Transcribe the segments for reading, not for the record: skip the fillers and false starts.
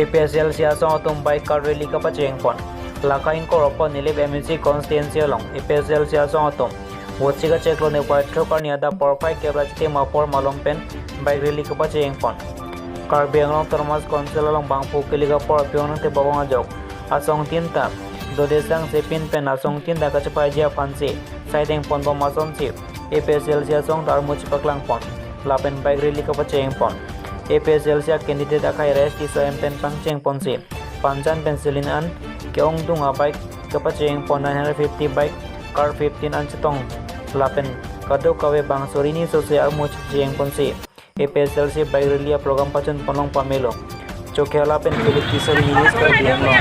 APSL siasong atom bike car rally ka pacheng pon lakain ko ropon nilib MNC constituency long APSL siasong atom wochiga cheklo ne paitro kar niada porpai kebrachite mapor malompen bike rally ka pacheng pon car benglong termas konsel long bangpu kiliga por pion te babong ajok asong tinta dodesang sepin pen asong tinta ka chapai jia fansi saideng pon bom mason si APSL siasong tarmuch paklang pon lapen bike rally ka pacheng pon APSL sia candidate akai rest iso pen pangcheng ponsi panjan pencilin an keong dunga bike kapacheng pon 950 bike car 15 an chitong lapen kado kawe bang sorini so se armuch jeng ponsi APSL si bike rally program pachon ponong pamelo chokhe lapen philip tisori news kar dianglo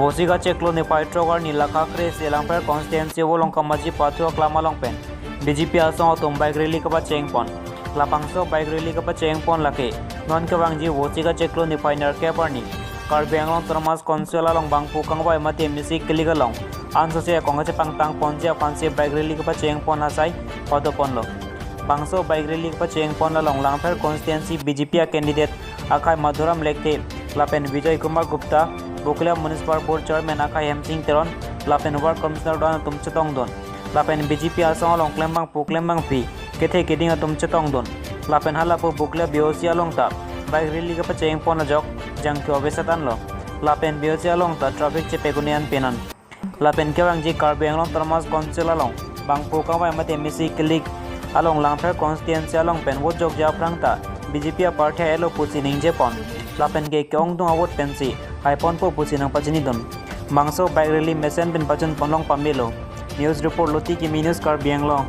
Wosiga ceklo ne paitrogar ni lakakre selangper constituency wolong kamaji patho klama longpen BJP asong atom bike rally ka pacheng pon lapangso bike rally ka pacheng pon lake non ka bangji wosiga ceklo ne painer ke parni kar benglong termas konsuela long bangpu kangbai mate misi kliga long anso se kongache pangtang ponja panse bike rally ka pacheng pon asai podo pon lo bangso bike rally ka pacheng pon la long langper constituency BJP candidate akai madhuram lekte lapen Vijay Kumar Gupta Bukla Municipal Board Chairman Akai Hemsing Teron lapen Ward Commissioner Don Tumchetong Don lapen BJP asong long klembang puklembang pi kethe kedinga Tumchetong Don lapen halapu Bukla Biosia long ta bike rally ka pacheng pon la jok jang kyo besatan lo lapen Biosia long ta traffic chepe gunian penan lapen kewang ji Karbi Anglong termas council along bangpu kawai mate misi klik along langfer constituency along pen wo jok ja prangta BJP party elo pusi ning Japan lapen ke kyong dung awot pensi haipon po pusi nang pajini dun mangso bike rally mesen bin pachun ponlong pamelo news report loti ki minus kar bianglo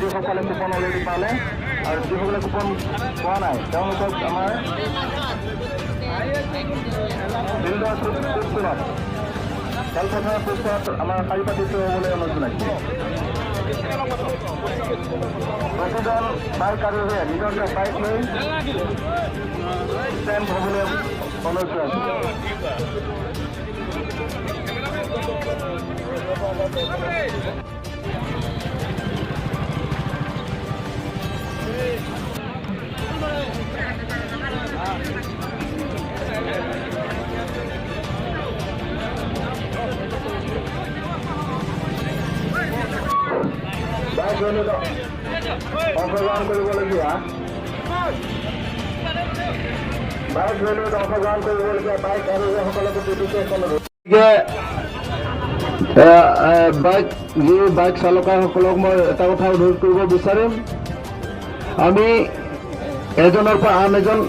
যিসকলে coupon already পালে আৰু যিসকলে coupon পোৱা নাই তেওঁলোকক আমাৰ খেলপথাৰৰ পৃষ্ঠত আমাৰ শাৰী পাতি থৈ হ'বলৈ অনুৰোধ জনাইছোঁ। প্ৰতিজন বাইক আৰোহীয়ে নিজৰ বাইক লৈ ষ্টেণ্ড হ'বলৈ অনুৰোধ জনাইছোঁ। অংশগ্ৰহণ কৰিবলগীয়া বাইক ৰেলীত অংশগ্ৰহণ কৰিবলগীয়া বাইক আৰোহীসকলক বাইক চালকসকলক মই এটা কথা অনুৰোধ কৰিব বিচাৰিম, আমি এজনৰ পৰা আন এজন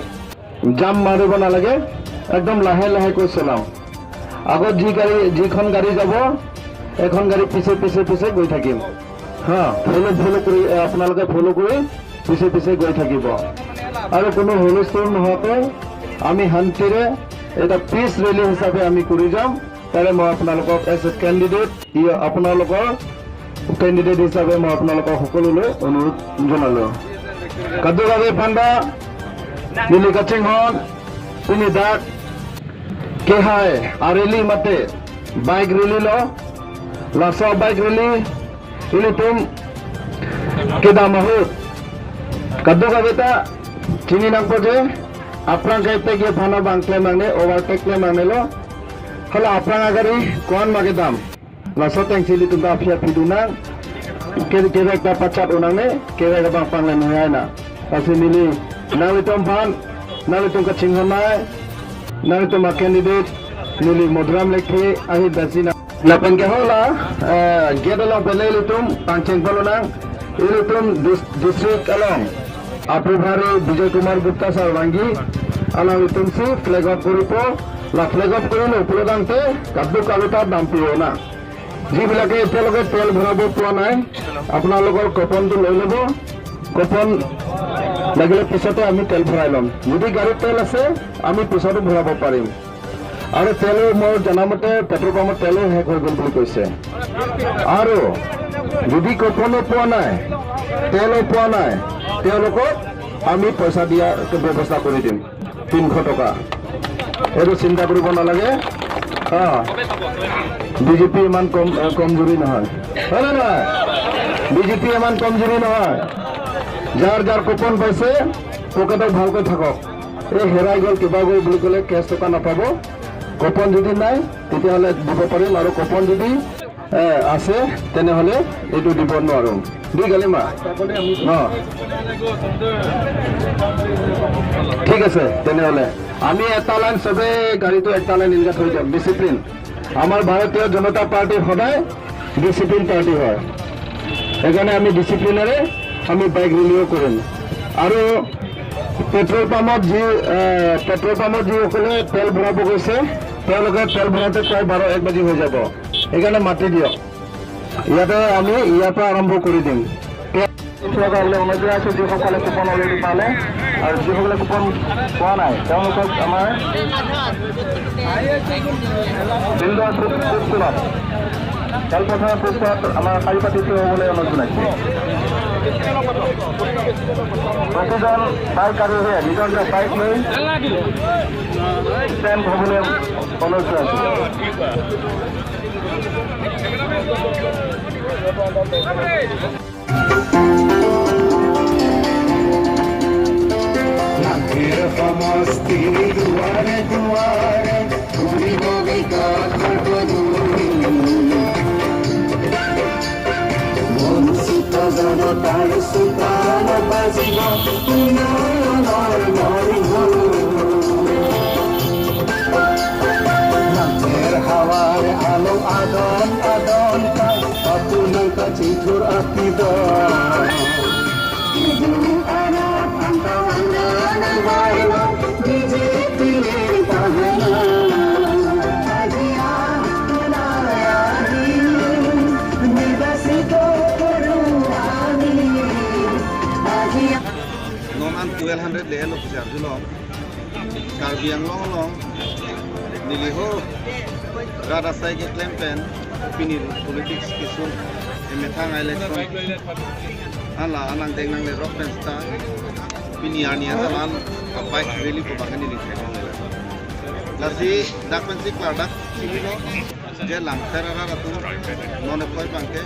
জাম মাৰিব নালাগে, একদম লাহে লাহেকৈ চলাওঁ। আগত যিখন গাড়ী যাব এখন গাড়ী পিছে পিছে পিছে গৈ থাকিম। ফলো কৰি আপোনালোকে ফলো কৰি পিছে পিছে গৈ থাকিব আৰু কোনো হুলস্থুল নোহোৱাকৈ আমি শান্তিৰে এটা পিচ ৰেলী হিচাপে আমি কৰি যাম। তাৰে মই আপোনালোকক এজ এ কেণ্ডিডেট আপোনালোকৰ কেণ্ডিডেট হিচাপে মই আপোনালোকক সকলোলৈ অনুৰোধ জনালোঁ। কাদুগাবি ফান্দা নীলি কাচিংহন তিনি দাগ কেহাই আৰেলি মাতে bike rally lachha bike rally ini tum kita mahut kadu kabita chini nang poje aprang kaite ge phana bangkle mangne overtake le mangne lo hala aprang agari kon magedam la soteng chili tum afia piduna ke ekta pachat unangne ke ga bang pangle noyana asi mili nalitum phan nalitum ka chinghonai nalitum candidate mili modram lekhe ahi dasina lapan ke hola gedalong pelelitum pancing pelunang ilitum district along Apribhari Vijay Kumar Gupta Sarwangi alamitum si flag off koripo la flag off korilo uprodangte kaddu kaluta dampiona jibilake eteloge tel bharabo poa nai apnalogor coupon tu loi lebo coupon lagile pisote ami tel bharai lom jodi gari tel ase ami pisote bharabo parim আৰু তেলো মোৰ জনামতে petrol পাম্পৰ তেলো শেষ হৈ গ'ল বুলি কৈছে আৰু যদি কোপনো পোৱা নাই তেলো পোৱা নাই তেওঁলোকক আমি পইচা দিয়াৰ ব্যৱস্থা কৰি দিম 300 টকা এইটো চিন্তা কৰিব নালাগে বিজেপি ইমান কমজোৰি নহয় হয় না বিজেপি ইমান কমজোৰি নহয় যাৰ যাৰ কুপন পাইছে পকেটত ভালকৈ থাকক এই হেৰাই গ'ল কিবা গ'ল বুলি ক'লে কেছ টকা নাপাব কুপন যদি নাই তেতিয়াহ'লে দিব পাৰিম আৰু কুপন যদি আছে তেনেহ'লে এইটো দিব নোৱাৰোঁ দুই গালি মা ঠিক আছে তেনেহ'লে আমি এটা লাইন চবে গাড়ীটো এটা লাইন ইনগাত হৈ যাম ডিচিপ্লিন আমাৰ ভাৰতীয় জনতা পাৰ্টি সদায় ডিসিপ্লিন পাৰ্টি হয় এখানে আমি ডিসিপ্লিনাৰে আমি বাইক ৰেলীও কৰিম আৰু পেট্ৰল পাম্পত যিসকলে তেল ভৰাব গৈছে তেওঁলোকে তেল ভৰাওঁতে প্ৰায় 12-1 বাজি হৈ যাব সেইকাৰণে মাতি দিয়ক ইয়াতে আমি ইয়াৰ পৰা আৰম্ভ কৰি দিম অনুযায়ী আছে যিসকলে কুপন অলৰেডি পালে আৰু যিসকলে কুপন পোৱা নাই তেওঁলোকক আমাৰ খেলপথাৰৰ পৃষ্ঠত আমাৰ শাৰী পাতি থৈ হ'বলৈ অনুৰোধ জনাইছোঁ প্ৰতিজন বাইক আৰোহীয়ে নিজৰ নিজৰ বাইক লৈ ষ্টেণ্ড হ'বলৈ অনুৰোধ জনাইছোঁ সমষ্টি দুৱাৰে দুৱাৰে ঘূৰিব বিকট বঞ্চিত জনতাৰ চোতাল বাজিব উন্নয়নৰ নাথেৰ হাৱাৰ আলো আদন আদন পাই আপোনাৰ কাছে ঘূৰ আতিব non 1200 le lo jar dulong karbiang long niliho rada sai ke campaign pinil politics kisun emethang election ala anang deng nang le rock sta piniania zaman bike rally ko bagani ni lasi dakmen si kladak silo je lang terara tu non koi bangke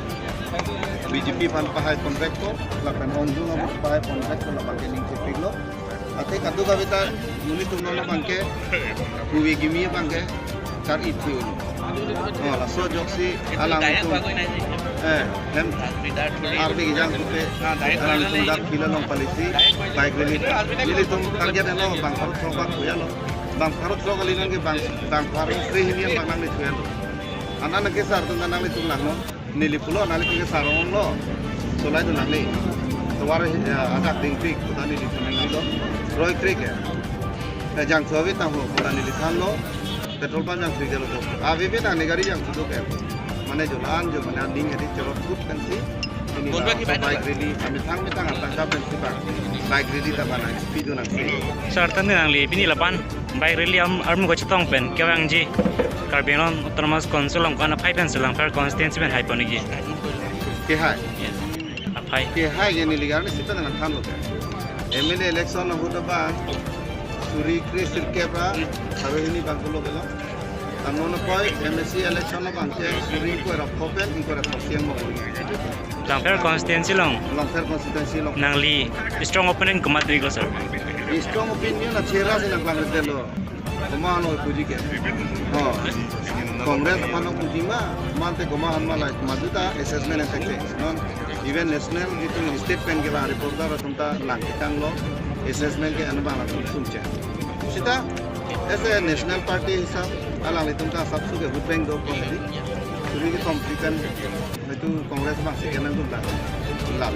BJP pan pahai kontraktor lakan onjung am pahai kontraktor la bangke ning tipiglo ate kadu kavita muni tumno bangke kuwi gimi bangke tar itu la so joksi alam tu hem arbi jang te alam tu dak kilalong polisi baik lili tum target lo bang harus coba ya lo bang harus coba linan ke bang harus free hinian bang nang itu ya lo anak nak kesar tu nang itu lah no nili pulo nali ke sarong lo solai tu nang le tuar ada tingpik putan nili tu nang lo roy creek ya jang sobi tahu putan nili san lo petrol pump jang free lo to avi be nang negari jang tu ke mana jalan jo mana ding jadi cerot kut kan si ini baik rally kami tang tangkap prinsipal baik rally tak mana speed nang si sartan nang li bini lapan baik rally arm ko chitong pen kewang ji karbenon autonomous council ong kana 5 pen selang fair constituency ben haiponi ji ke hai apai ke hai ye ni ligar ni sita nang than lo ke MLA election na huta ba suri krisir ke ba sabe ni bang lo gelo anon koi MSC election na bang ke suri ko ra open ko ra siang mo lang fair constituency long nang li strong opponent kumat ri ko sir strong opinion na chera sin ang lang delo kumano puji ke Kongres manong puji ma mante kumahan malai maduta assessment efekte non even national gitu state pen ke ba reporter atunta lang kitang lo assessment ke anbala sumche sita as a national party hisab alang itunta sabsu ke vote bank do ko hedi suri ke complican itu kongres bang sekenan tu lal